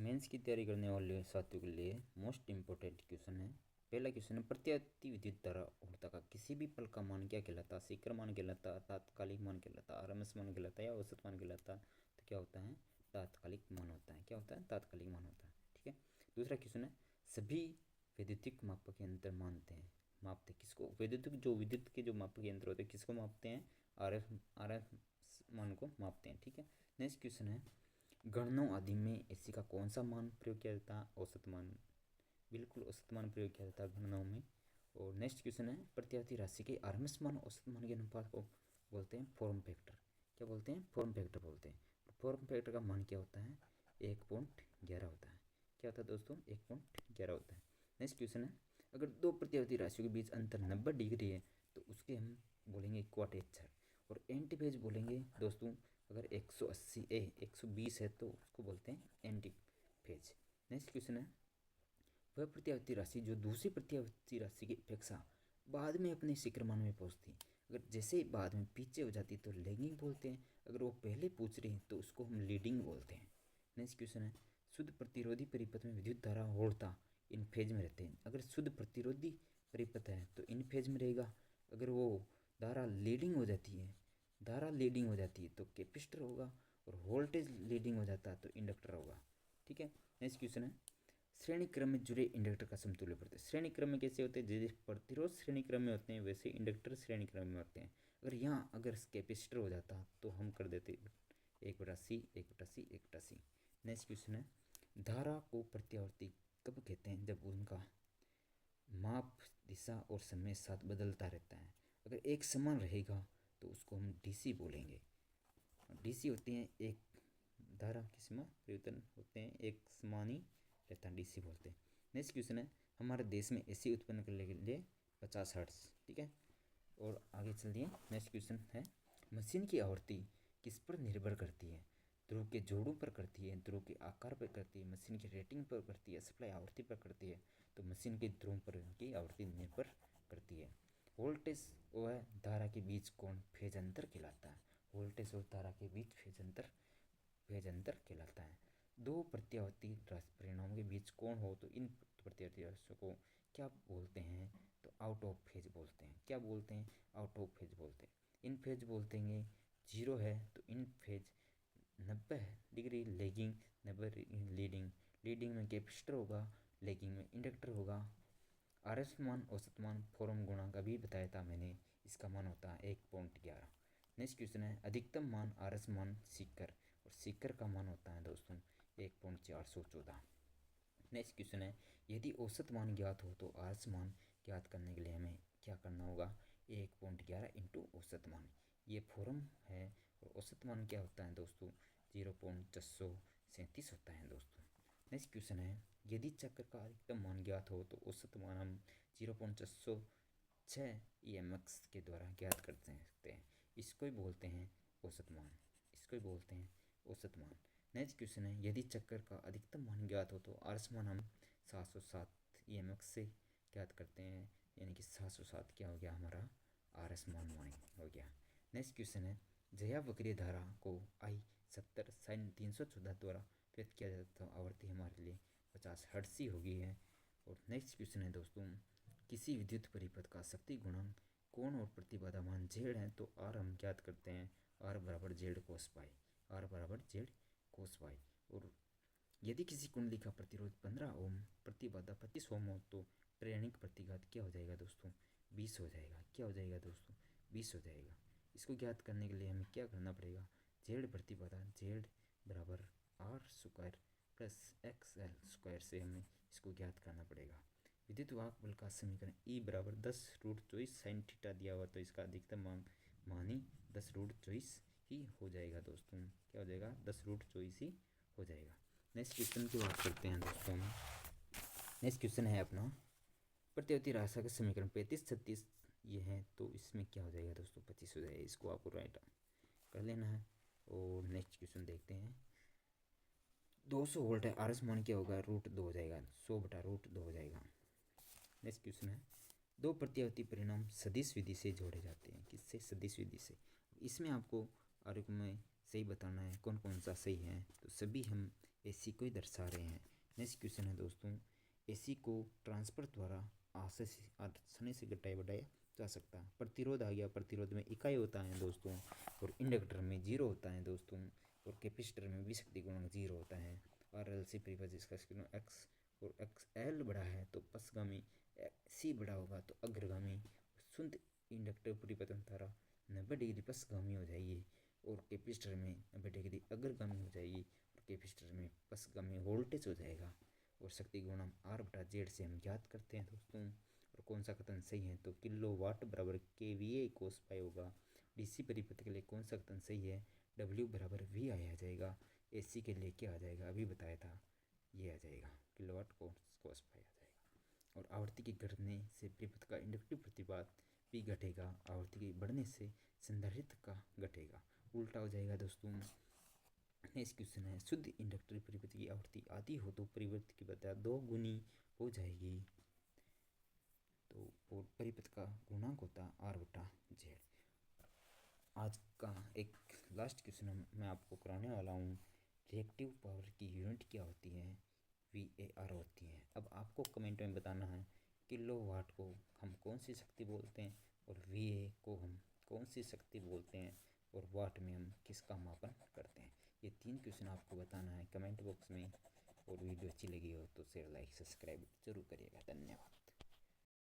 Mains की तैयारी करने वाले साथियों के लिए मोस्ट इम्पोर्टेंट क्वेश्चन है। पहला क्वेश्चन है, प्रत्यावर्ती विद्युत धारा उर्ता का किसी भी पल का मान क्या कहलाता? शिखर मान कहलाता, तात्कालिक मान कहलाता, आरएमएस मान कहलाता या औसत मान कहलाता? तो क्या होता है? तात्कालिक मान होता है। क्या होता है? तात्कालिक मान होता है। ठीक है। दूसरा क्वेश्चन है, सभी वैद्युतिक मापक यंत्र मापते किसको? विद्युत के जो मापक यंत्र होते हैं किसको मापते हैं? आर एफ मान को मापते हैं। ठीक है। नेक्स्ट क्वेश्चन है, गणनों आदि में एसी का कौन सा मान प्रयोग किया जाता है? औसत मान। बिल्कुल औसत मान प्रयोग किया जाता है गणनाओं में। और नेक्स्ट क्वेश्चन है, प्रत्यावर्ती राशि के आरएमएस मान औसत मान के अनुपात को बोलते हैं फॉर्म फैक्टर। क्या बोलते हैं? फॉर्म फैक्टर बोलते हैं। फॉर्म फैक्टर का मान क्या होता है? 1.11 होता है। क्या होता है दोस्तों? 1.11 होता है। नेक्स्ट क्वेश्चन है, अगर दो प्रत्यावर्ती राशियों के बीच अंतर 90 डिग्री है तो उसके हम बोलेंगे क्वाड्रेचर। और एंटी फेज बोलेंगे दोस्तों, अगर 120 है तो उसको बोलते हैं एंटी फेज। नेक्स्ट क्वेश्चन है, वह प्रत्यावर्ती राशि जो दूसरी प्रत्यावर्ती राशि की अपेक्षा बाद में अपने शिखर मान में पहुंचती, अगर जैसे ही बाद में पीछे हो जाती तो लैगिंग बोलते हैं। अगर वो पहले पूछ रही तो उसको हम लीडिंग बोलते हैं। नेक्स्ट क्वेश्चन है, शुद्ध प्रतिरोधी परिपथ में विद्युत धारा होता इन फेज में रहते हैं। अगर शुद्ध प्रतिरोधी परिपथ है तो इन फेज में रहेगा। अगर वो धारा लीडिंग हो जाती है तो कैपेसिटर होगा। और वोल्टेज लीडिंग हो जाता है तो इंडक्टर होगा। ठीक है। नेक्स्ट क्वेश्चन है, श्रेणी क्रम में जुड़े इंडक्टर का समतुल्य प्रतिरोध। श्रेणी क्रम में कैसे होते हैं? जैसे प्रतिरोध श्रेणी क्रम में होते हैं वैसे इंडक्टर श्रेणी क्रम में होते हैं। अगर कैपेसिटर हो जाता तो हम कर देते 1/C 1/C 1/C। Next question है, धारा को प्रत्यावर्ती कब कहते हैं? जब उनका माप दिशा और समय साथ बदलता रहता है। अगर एक समान रहेगा तो उसको हम डीसी बोलेंगे। डीसी होती हैं एक धारा की सीमा परिवर्तन होते हैं, एक समान ही रहता है, डीसी बोलते हैं। नेक्स्ट क्वेश्चन है, हमारे देश में एसी उत्पन्न करने के लिए 50 हर्ट्ज। ठीक है। और आगे चलते हैं। नेक्स्ट क्वेश्चन है, मशीन की आवृत्ति किस पर निर्भर करती है? ध्रुव के जोड़ों पर करती है, ध्रुव के आकार पर करती है, मशीन की रेटिंग पर करती है, सप्लाई आवृत्ति पर करती है? तो मशीन के ध्रुव पर की आवृत्ति निर्भर करती है। वोल्टेज व धारा के बीच कोण फेज अंतर कहलाता है। वोल्टेज और धारा के बीच फेज अंतर कहलाता है। दो प्रत्यावर्ती परिणामों के बीच कोण हो तो इन प्रत्यावर्ती राशियों को क्या बोलते हैं? तो आउट ऑफ फेज बोलते हैं। क्या बोलते हैं? आउट ऑफ फेज बोलते हैं। इन फेज बोलते हैं 0 है तो इन phase 90 degree lagging, 90 leading. Leading में कैपेसिटर होगा, लैगिंग में इंडक्टर होगा। आरएस मान औसत मान फॉर्म गुणांक अभी बताया था मैंने, इसका मान होता है 1.11। नेक्स्ट क्वेश्चन है, अधिकतम मान आरएस मान सीकर, और सीकर का मान होता है दोस्तों 1.414। नेक्स्ट क्वेश्चन है, यदि औसत मान ज्ञात हो तो आरएस मान ज्ञात करने के लिए हमें क्या करना होगा? 1.11 इंटू औसत मान, ये फॉर्म है। और औसत मान क्या होता है दोस्तों? 0.437 होता है दोस्तों। नेक्स्ट क्वेश्चन है, यदि चक्र का अधिकतम मान ज्ञात हो तो औसत मान हम 0.406 EMX के द्वारा ज्ञात कर सकते हैं। इसको ही बोलते हैं औसत मान, इसको ही बोलते हैं औसत मान। नेक्स्ट क्वेश्चन है, यदि चक्र का अधिकतम मान ज्ञात हो तो आरएस मान हम 707 EMX से ज्ञात करते हैं, यानी कि 707 क्या हो गया हमारा? आरएस मान हो गया। नेक्स्ट क्वेश्चन है, जया वक्रीय धारा को I70 sin 314 द्वारा व्यक्त किया जाता है, आवृत्ति हमारे लिए 50 हर्ट्ज ही होगी है। और नेक्स्ट क्वेश्चन है दोस्तों, किसी विद्युत परिपथ का शक्ति गुणांक कोण और प्रतिबाधा मान Z है तो R हम ज्ञात करते हैं R बराबर Z कोस पाई, R बराबर Z कोस पाई। और यदि किसी कुंडली का प्रतिरोध 15 ओम, प्रतिबाधा 25 ओम हो तो प्रेरणिक प्रतिघात क्या हो जाएगा दोस्तों? 20 हो जाएगा। क्या हो जाएगा दोस्तों? 20 हो जाएगा। इसको ज्ञात करने के लिए हमें क्या करना पड़ेगा? Z प्रतिबाधा Z बराबर R square plus XL square से हमें इसको ज्ञात करना पड़ेगा। विद्युत वाहक बल का समीकरण E बराबर 10√24 sin थीटा दिया हुआ, तो इसका अधिकतम मान ही 10√24 ही हो जाएगा दोस्तों। क्या हो जाएगा? 10√24 ही हो जाएगा। नेक्स्ट क्वेश्चन की बात करते हैं दोस्तों। नेक्स्ट क्वेश्चन है अपना, प्रत्यावर्ती राशि का समीकरण 35 36 ये है, तो इसमें क्या हो जाएगा दोस्तों? 25 हो जाएगा। इसको आपको राइट कर लेना है। और नेक्स्ट क्वेश्चन देखते हैं, 200 वोल्ट है, आरएस मान क्या होगा? √2 हो जाएगा, 100/√2 हो जाएगा। नेक्स्ट क्वेश्चन है, दो प्रत्यावर्ती परिणाम सदिश विधि से जोड़े जाते हैं। किससे? सदिश विधि से। इसमें आपको आरेख में सही बताना है कौन कौन सा सही है, तो सभी हम AC को ही दर्शा रहे हैं। नेक्स्ट क्वेश्चन है दोस्तों, AC को ट्रांसफर द्वारा आसानी से घटाया बढ़ाया जा सकता है। प्रतिरोध आ गया, प्रतिरोध में इकाई होता है दोस्तों, और इंडक्टर में 0 होता है दोस्तों, और कैपेसिटर में भी शक्ति गुणक 0 होता है। RLC परिपथ जिसका x और XL बड़ा है तो पसगामी, C बड़ा होगा तो अग्रगामी। शुद्ध इंडक्टर परिपतन धारा 90 डिग्री पसगामी हो जाएगी, और कैपेसिटर में 90 डिग्री अग्रगामी हो जाएगी, और कैपेसिटर में पसगामी वोल्टेज हो जाएगा। और शक्ति गुणा R/Z से हम ज्ञात करते हैं दोस्तों। और कौन सा कथन सही है, तो किलो वाट बराबर KVA cos पाई होगा। DC परिपथ के लिए कौन सा कथन सही है, W बराबर V आया जाएगा। AC के लिए क्या आ जाएगा, अभी बताया था, ये आ जाएगा किलोवाट cos पाई आ जाएगा। और आवृत्ति के घटने से परिपथ का इंडक्टिव प्रतिबाद भी घटेगा, आवृत्ति के बढ़ने से संधारित्र का घटेगा, उल्टा हो जाएगा दोस्तों। नेक्स्ट क्वेश्चन है, शुद्ध इंडक्टर परिपथ की आवृत्ति आधी हो तो परिपथ की बता 2 गुनी हो जाएगी, तो और परिपथ का गुणांक होता है R/Z। आज का एक लास्ट क्वेश्चन मैं आपको कराने वाला हूँ, रिएक्टिव पावर की यूनिट क्या होती है, VAR होती है। अब आपको कमेंट में बताना है किलो वाट को हम कौन सी शक्ति बोलते हैं, और VA को हम कौन सी शक्ति बोलते हैं, और वाट में हम किसका मापन करते हैं। ये 3 क्वेश्चन आपको बताना है कमेंट बॉक्स में। और वीडियो अच्छी लगी हो तो शेयर लाइक सब्सक्राइब जरूर करिएगा। धन्यवाद।